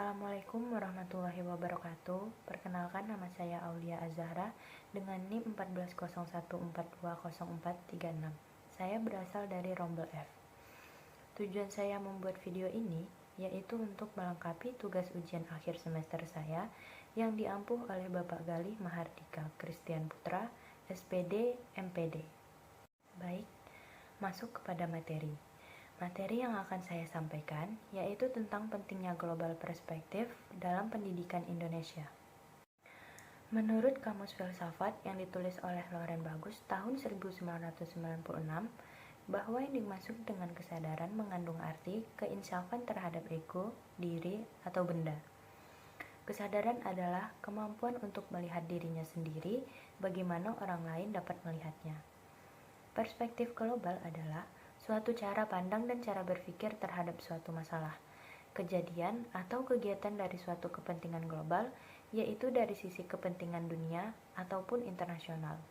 Assalamualaikum warahmatullahi wabarakatuh. Perkenalkan, nama saya Aulia Azahra dengan NIM 1401420436. Saya berasal dari Rombel F. Tujuan saya membuat video ini yaitu untuk melengkapi tugas ujian akhir semester saya yang diampuh oleh Bapak Galih Mahardika Christian Putra, SPD, MPD. Baik, masuk kepada materi. Materi yang akan saya sampaikan yaitu tentang pentingnya global perspektif dalam pendidikan Indonesia. Menurut Kamus Filsafat yang ditulis oleh Loren Bagus tahun 1996, bahwa yang dimaksud dengan kesadaran mengandung arti keinsafan terhadap ego, diri, atau benda. Kesadaran adalah kemampuan untuk melihat dirinya sendiri bagaimana orang lain dapat melihatnya. Perspektif global adalah suatu cara pandang dan cara berpikir terhadap suatu masalah, kejadian, atau kegiatan dari suatu kepentingan global, yaitu dari sisi kepentingan dunia ataupun internasional.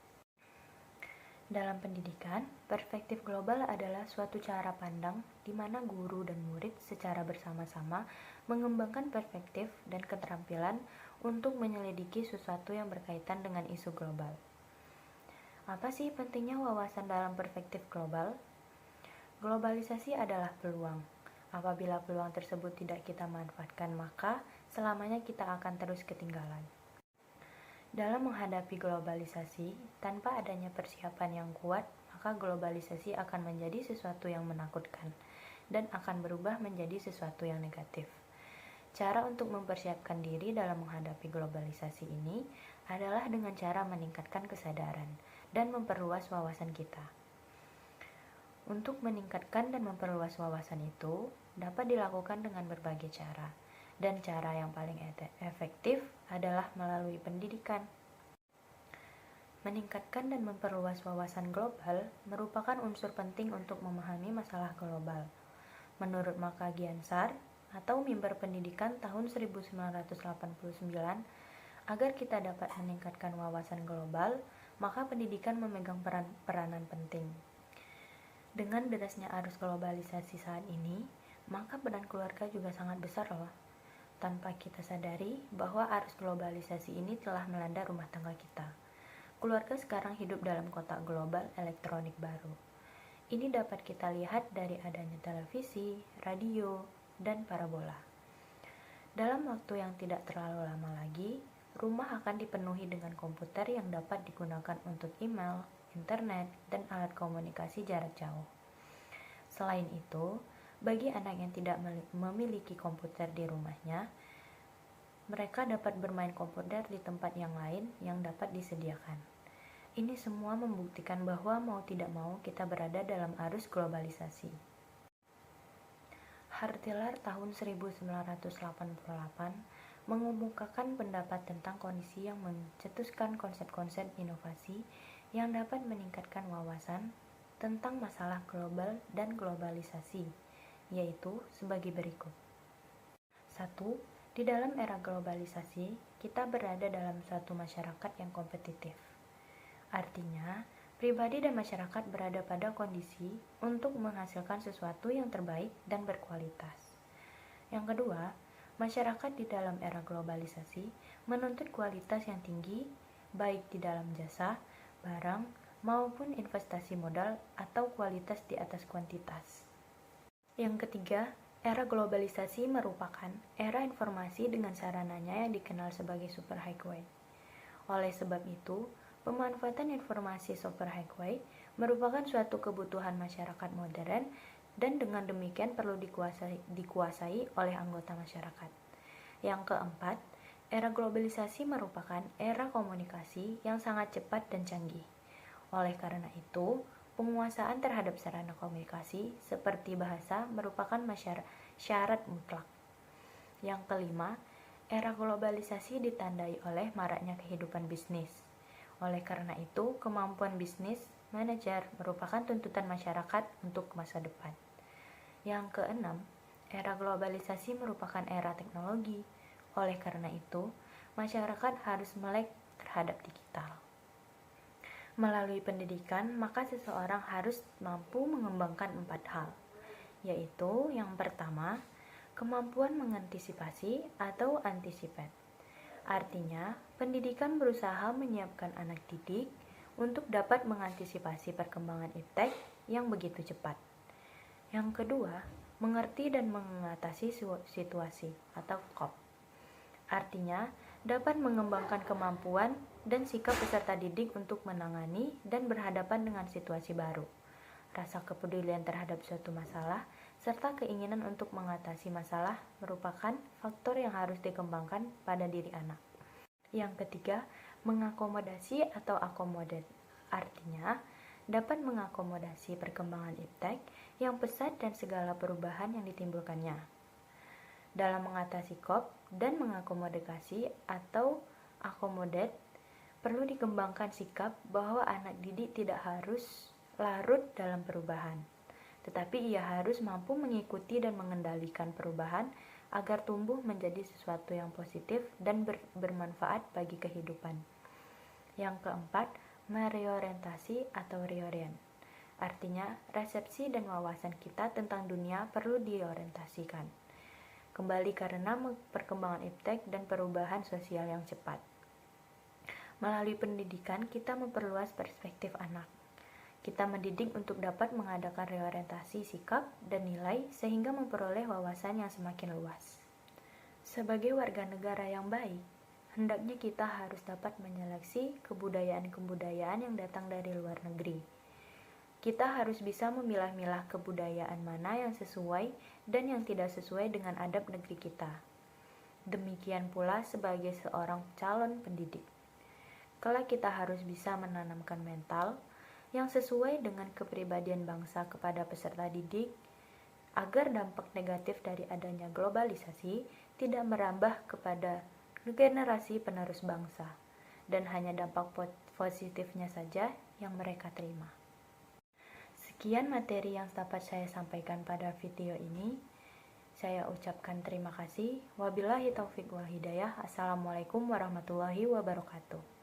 Dalam pendidikan, perspektif global adalah suatu cara pandang di mana guru dan murid secara bersama-sama mengembangkan perspektif dan keterampilan untuk menyelidiki sesuatu yang berkaitan dengan isu global. Apa sih pentingnya wawasan dalam perspektif global? Globalisasi adalah peluang. Apabila peluang tersebut tidak kita manfaatkan, maka selamanya kita akan terus ketinggalan. Dalam menghadapi globalisasi, tanpa adanya persiapan yang kuat, maka globalisasi akan menjadi sesuatu yang menakutkan dan akan berubah menjadi sesuatu yang negatif. Cara untuk mempersiapkan diri dalam menghadapi globalisasi ini adalah dengan cara meningkatkan kesadaran dan memperluas wawasan kita. Untuk meningkatkan dan memperluas wawasan itu dapat dilakukan dengan berbagai cara, dan cara yang paling efektif adalah melalui pendidikan. Meningkatkan dan memperluas wawasan global merupakan unsur penting untuk memahami masalah global. Menurut Maka Giansar atau Mimbar Pendidikan tahun 1989, agar kita dapat meningkatkan wawasan global, maka pendidikan memegang peranan penting. Dengan derasnya arus globalisasi saat ini, maka peran keluarga juga sangat besar loh. Tanpa kita sadari bahwa arus globalisasi ini telah melanda rumah tangga kita. Keluarga sekarang hidup dalam kotak global elektronik baru. Ini dapat kita lihat dari adanya televisi, radio, dan parabola. Dalam waktu yang tidak terlalu lama lagi, rumah akan dipenuhi dengan komputer yang dapat digunakan untuk email, internet, dan alat komunikasi jarak jauh. Selain itu, bagi anak yang tidak memiliki komputer di rumahnya, mereka dapat bermain komputer di tempat yang lain yang dapat disediakan. Ini semua membuktikan bahwa mau tidak mau kita berada dalam arus globalisasi. Hartiler tahun 1988 mengemukakan pendapat tentang kondisi yang mencetuskan konsep-konsep inovasi yang dapat meningkatkan wawasan tentang masalah global dan globalisasi, yaitu sebagai berikut. 1. Di dalam era globalisasi, kita berada dalam suatu masyarakat yang kompetitif. Artinya, pribadi dan masyarakat berada pada kondisi untuk menghasilkan sesuatu yang terbaik dan berkualitas. Yang kedua, masyarakat di dalam era globalisasi menuntut kualitas yang tinggi, baik di dalam jasa, barang, maupun investasi modal atau kualitas di atas kuantitas. Yang ketiga, era globalisasi merupakan era informasi dengan sarananya yang dikenal sebagai superhighway. Oleh sebab itu, pemanfaatan informasi superhighway merupakan suatu kebutuhan masyarakat modern dan dengan demikian perlu dikuasai oleh anggota masyarakat. Yang keempat, era globalisasi merupakan era komunikasi yang sangat cepat dan canggih. Oleh karena itu, penguasaan terhadap sarana komunikasi seperti bahasa merupakan syarat mutlak. Yang kelima, era globalisasi ditandai oleh maraknya kehidupan bisnis. Oleh karena itu, kemampuan bisnis manajer merupakan tuntutan masyarakat untuk masa depan. Yang keenam, era globalisasi merupakan era teknologi. Oleh karena itu, masyarakat harus melek terhadap digital. Melalui pendidikan, maka seseorang harus mampu mengembangkan 4 hal, yaitu yang pertama, Kemampuan mengantisipasi atau anticipate. Artinya, pendidikan berusaha menyiapkan anak didik untuk dapat mengantisipasi perkembangan iptek yang begitu cepat. Yang kedua, mengerti dan mengatasi situasi atau COP. Artinya, dapat mengembangkan kemampuan dan sikap peserta didik untuk menangani dan berhadapan dengan situasi baru. Rasa kepedulian terhadap suatu masalah, serta keinginan untuk mengatasi masalah merupakan faktor yang harus dikembangkan pada diri anak. Yang ketiga, mengakomodasi atau accommodate. Artinya, dapat mengakomodasi perkembangan iptek yang pesat dan segala perubahan yang ditimbulkannya. Dalam mengatasi COP dan mengakomodasi atau accommodate, perlu dikembangkan sikap bahwa anak didik tidak harus larut dalam perubahan, tetapi ia harus mampu mengikuti dan mengendalikan perubahan agar tumbuh menjadi sesuatu yang positif dan bermanfaat bagi kehidupan. Yang keempat, mereorientasi atau reorient. Artinya, resepsi dan wawasan kita tentang dunia perlu diorientasikan. Kembali karena perkembangan iptek dan perubahan sosial yang cepat. Melalui pendidikan, kita memperluas perspektif anak. Kita mendidik untuk dapat mengadakan reorientasi sikap dan nilai sehingga memperoleh wawasan yang semakin luas. Sebagai warga negara yang baik, hendaknya kita harus dapat menyeleksi kebudayaan-kebudayaan yang datang dari luar negeri. Kita harus bisa memilah-milah kebudayaan mana yang sesuai dan yang tidak sesuai dengan adab negeri kita. Demikian pula sebagai seorang calon pendidik. Kelak kita harus bisa menanamkan mental yang sesuai dengan kepribadian bangsa kepada peserta didik, agar dampak negatif dari adanya globalisasi tidak merambah kepada generasi penerus bangsa, dan hanya dampak positifnya saja yang mereka terima. Sekian materi yang dapat saya sampaikan pada video ini. Saya ucapkan terima kasih. Wabillahi taufiq wal hidayah. Assalamualaikum warahmatullahi wabarakatuh.